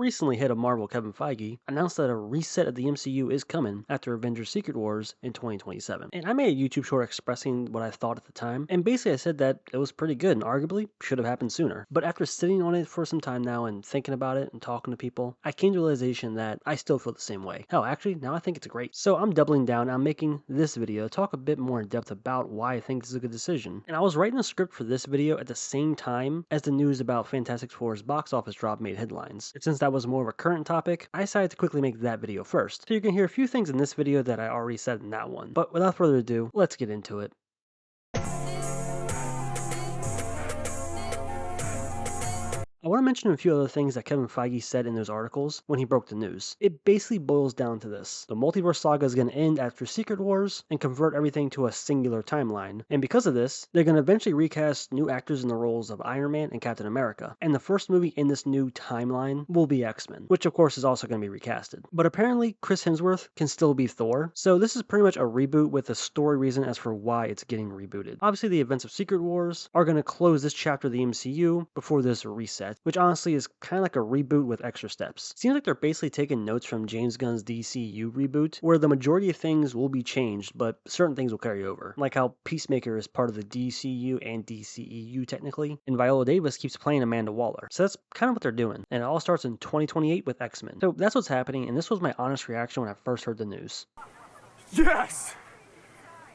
recently head of Marvel Kevin Feige announced that a reset of the MCU is coming after Avengers Secret Wars in 2027. And I made a YouTube short expressing what I thought at the time, and basically I said that it was pretty good and arguably should have happened sooner. But after sitting on it for some time now and thinking about it and talking to people, I came to the realization that I still feel the same way. Hell, actually, now I think it's great. So I'm doubling down, I'm making this video to talk a bit more in depth about why I think this is a good decision. And I was writing a script for this video at the same time as the news about Fantastic Four's box office drop made headlines. And since that was more of a current topic, I decided to quickly make that video first. So you can hear a few things in this video that I already said in that one. But without further ado, let's get into it. I want to mention a few other things that Kevin Feige said in those articles when he broke the news. It basically boils down to this. The multiverse saga is going to end after Secret Wars and convert everything to a singular timeline. And because of this, they're going to eventually recast new actors in the roles of Iron Man and Captain America. And the first movie in this new timeline will be X-Men, which of course is also going to be recasted. But apparently Chris Hemsworth can still be Thor. So this is pretty much a reboot with a story reason as for why it's getting rebooted. Obviously the events of Secret Wars are going to close this chapter of the MCU before this reset, which honestly is kind of like a reboot with extra steps. Seems like they're basically taking notes from James Gunn's DCU reboot, where the majority of things will be changed, but certain things will carry over. Like how Peacemaker is part of the DCU and DCEU technically, and Viola Davis keeps playing Amanda Waller. So that's kind of what they're doing, and it all starts in 2028 with X-Men. So that's what's happening, and this was my honest reaction when I first heard the news. Yes!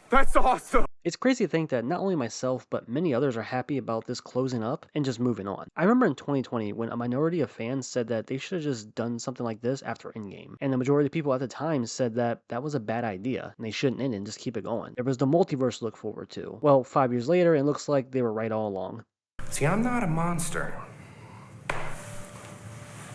That's awesome! It's crazy to think that not only myself, but many others are happy about this closing up and just moving on. I remember in 2020 when a minority of fans said that they should have just done something like this after Endgame. And the majority of people at the time said that that was a bad idea and they shouldn't end it and just keep it going. There was the multiverse to look forward to. Well, 5 years later, it looks like they were right all along. See, I'm not a monster.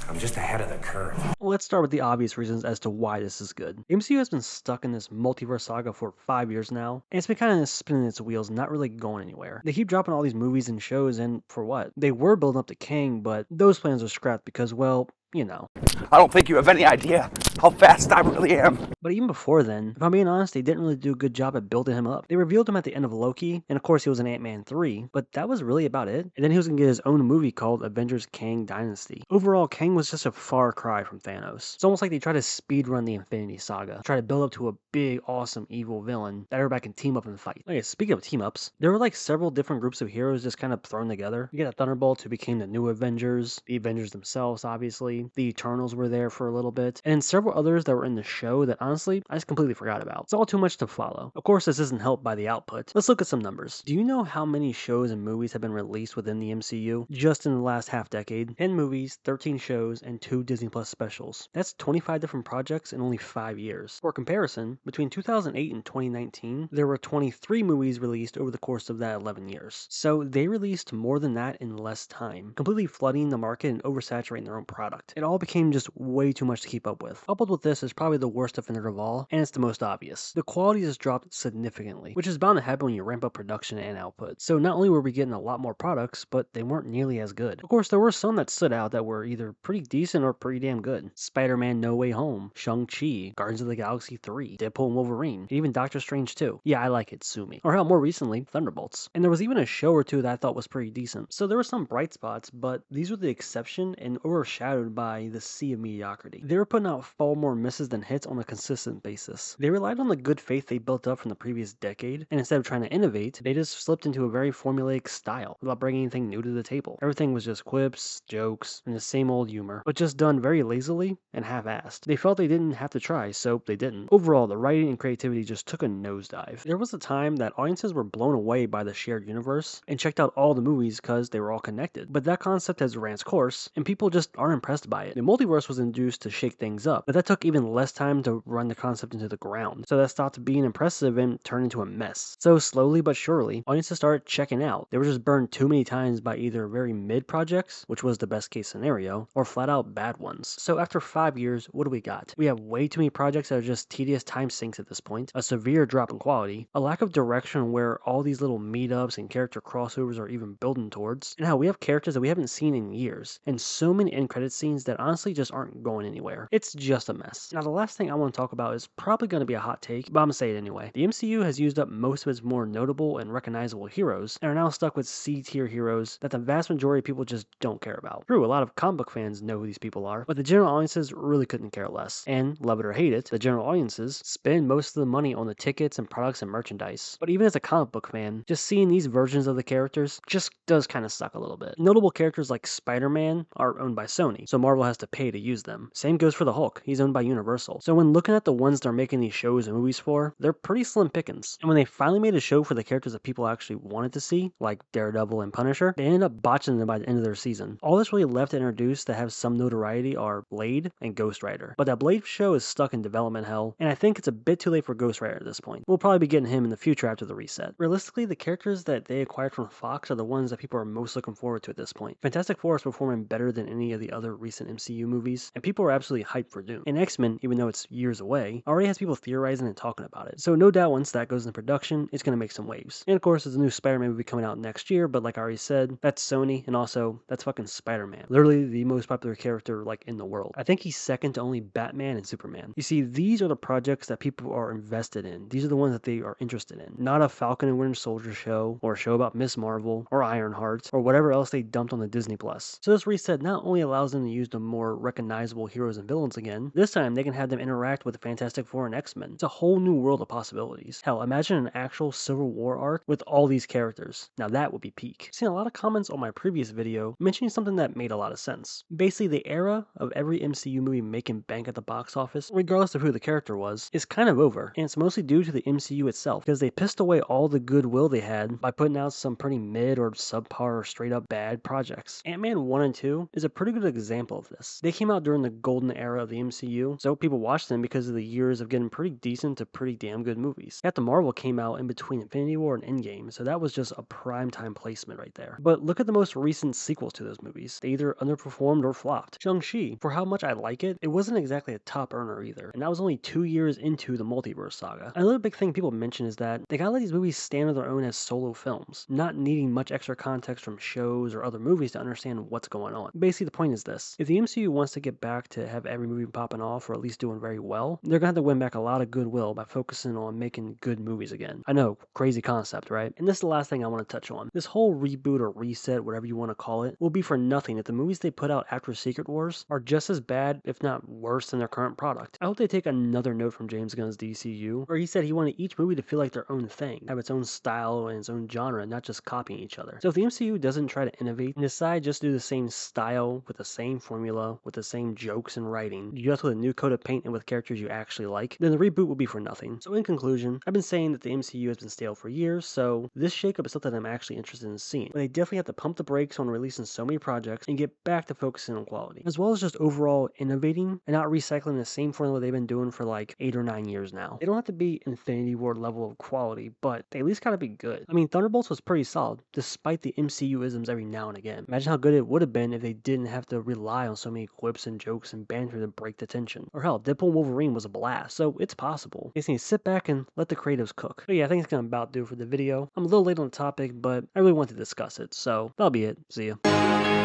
I'm just ahead of the curve. Let's start with the obvious reasons as to why this is good. The MCU has been stuck in this multiverse saga for 5 years now, and it's been kind of spinning its wheels, not really going anywhere. They keep dropping all these movies and shows, and for what? They were building up to Kang, but those plans are scrapped because, well, you know. I don't think you have any idea how fast I really am. But even before then, if I'm being honest, they didn't really do a good job at building him up. They revealed him at the end of Loki, and of course he was in Ant-Man 3, but that was really about it. And then he was going to get his own movie called Avengers Kang Dynasty. Overall, Kang was just a far cry from Thanos. It's almost like they tried to speedrun the Infinity Saga, try to build up to a big, awesome, evil villain that everybody can team up and fight. Okay, speaking of team-ups, there were like several different groups of heroes just kind of thrown together. You get a Thunderbolt who became the new Avengers, the Avengers themselves, obviously, the Eternals were there for a little bit, and then several others that were in the show that honestly I just completely forgot about. It's all too much to follow. Of course, this isn't helped by the output. Let's look at some numbers. Do you know how many shows and movies have been released within the MCU just in the last half decade? 10 movies, 13 shows, and 2 Disney Plus specials. That's 25 different projects in only 5 years. For comparison, between 2008 and 2019, there were 23 movies released over the course of that 11 years. So they released more than that in less time, completely flooding the market and oversaturating their own product. It all became just way too much to keep up with. Coupled with this is probably the worst offender of all, and it's the most obvious. The quality has dropped significantly, which is bound to happen when you ramp up production and output. So not only were we getting a lot more products, but they weren't nearly as good. Of course, there were some that stood out that were either pretty decent or pretty damn good. Spider-Man No Way Home, Shang-Chi, Guardians of the Galaxy 3, Deadpool and Wolverine, and even Doctor Strange 2. Yeah, I like it, sue me. Or hell, more recently, Thunderbolts. And there was even a show or two that I thought was pretty decent. So there were some bright spots, but these were the exception and overshadowed by the sea of mediocrity. They were putting out far more misses than hits on a consistent basis. They relied on the good faith they built up from the previous decade, and instead of trying to innovate, they just slipped into a very formulaic style without bringing anything new to the table. Everything was just quips, jokes, and the same old humor, but just done very lazily and half-assed. They felt they didn't have to try, so they didn't. Overall, the writing and creativity just took a nosedive. There was a time that audiences were blown away by the shared universe and checked out all the movies because they were all connected. But that concept has ran its course, and people just aren't impressed by it. The multiverse was introduced to shake things up, but that took even less time to run the concept into the ground. So that stopped being impressive and turned into a mess. So slowly but surely, audiences started checking out. They were just burned too many times by either very mid projects, which was the best case scenario, or flat out bad ones. So after 5 years, what do we got? We have way too many projects that are just tedious time sinks at this point, a severe drop in quality, a lack of direction where all these little meetups and character crossovers are even building towards, and how we have characters that we haven't seen in years, and so many end credit scenes scenes that honestly just aren't going anywhere. It's just a mess. Now, the last thing I want to talk about is probably going to be a hot take, but I'm going to say it anyway. The MCU has used up most of its more notable and recognizable heroes, and are now stuck with C-tier heroes that the vast majority of people just don't care about. True, a lot of comic book fans know who these people are, but the general audiences really couldn't care less. And, love it or hate it, the general audiences spend most of the money on the tickets and products and merchandise. But even as a comic book fan, just seeing these versions of the characters just does kind of suck a little bit. Notable characters like Spider-Man are owned by Sony, so Marvel has to pay to use them. Same goes for the Hulk, he's owned by Universal. So when looking at the ones they're making these shows and movies for, they're pretty slim pickings. And when they finally made a show for the characters that people actually wanted to see, like Daredevil and Punisher, they ended up botching them by the end of their season. All that's really left to introduce that have some notoriety are Blade and Ghost Rider. But that Blade show is stuck in development hell, and I think it's a bit too late for Ghost Rider at this point. We'll probably be getting him in the future after the reset. Realistically, the characters that they acquired from Fox are the ones that people are most looking forward to at this point. Fantastic Four is performing better than any of the other recent MCU movies, and people are absolutely hyped for Doom. And X-Men, even though it's years away, already has people theorizing and talking about it. So no doubt once that goes into production, it's going to make some waves. And of course, there's a new Spider-Man movie coming out next year, but like I already said, that's Sony, and also, that's fucking Spider-Man. Literally the most popular character like in the world. I think he's second to only Batman and Superman. You see, these are the projects that people are invested in. These are the ones that they are interested in. Not a Falcon and Winter Soldier show, or a show about Miss Marvel, or Ironheart, or whatever else they dumped on the Disney Plus. So this reset not only allows them to use the more recognizable heroes and villains again, this time they can have them interact with the Fantastic Four and X-Men. It's a whole new world of possibilities. Hell, imagine an actual Civil War arc with all these characters. Now that would be peak. I've seen a lot of comments on my previous video mentioning something that made a lot of sense. Basically, the era of every MCU movie making bank at the box office, regardless of who the character was, is kind of over, and it's mostly due to the MCU itself, because they pissed away all the goodwill they had by putting out some pretty mid or subpar or straight up bad projects. Ant-Man 1 and 2 is a pretty good example of this. They came out during the golden era of the MCU, so people watched them because of the years of getting pretty decent to pretty damn good movies. Captain Marvel came out in between Infinity War and Endgame, so that was just a prime time placement right there. But look at the most recent sequels to those movies. They either underperformed or flopped. Shang-Chi, for how much I like it, it wasn't exactly a top earner either, and that was only 2 years into the multiverse saga. Another big thing people mention is that they gotta let these movies stand on their own as solo films, not needing much extra context from shows or other movies to understand what's going on. Basically, the point is this: if the MCU wants to get back to have every movie popping off, or at least doing very well, they're gonna have to win back a lot of goodwill by focusing on making good movies again. I know, crazy concept, right? And this is the last thing I want to touch on. This whole reboot or reset, whatever you want to call it, will be for nothing if the movies they put out after Secret Wars are just as bad, if not worse, than their current product. I hope they take another note from James Gunn's DCU, where he said he wanted each movie to feel like their own thing, have its own style and its own genre, not just copying each other. So if the MCU doesn't try to innovate and decide just to do the same style, with the same formula, with the same jokes and writing, just with a new coat of paint and with characters you actually like, then the reboot will be for nothing. So in conclusion, I've been saying that the MCU has been stale for years, so this shakeup is something I'm actually interested in seeing. But they definitely have to pump the brakes on releasing so many projects and get back to focusing on quality, as well as just overall innovating and not recycling the same formula they've been doing for like 8 or 9 years now. They don't have to be Infinity War level of quality, but they at least gotta be good. I mean, Thunderbolts was pretty solid, despite the MCU-isms every now and again. Imagine how good it would have been if they didn't have to rely on so many quips and jokes and banter to break the tension. Or hell, Deadpool and Wolverine was a blast, so it's possible. They just need to sit back and let the creatives cook. But yeah, I think it's gonna about do for the video. I'm a little late on the topic, but I really want to discuss it, so that'll be it. See ya.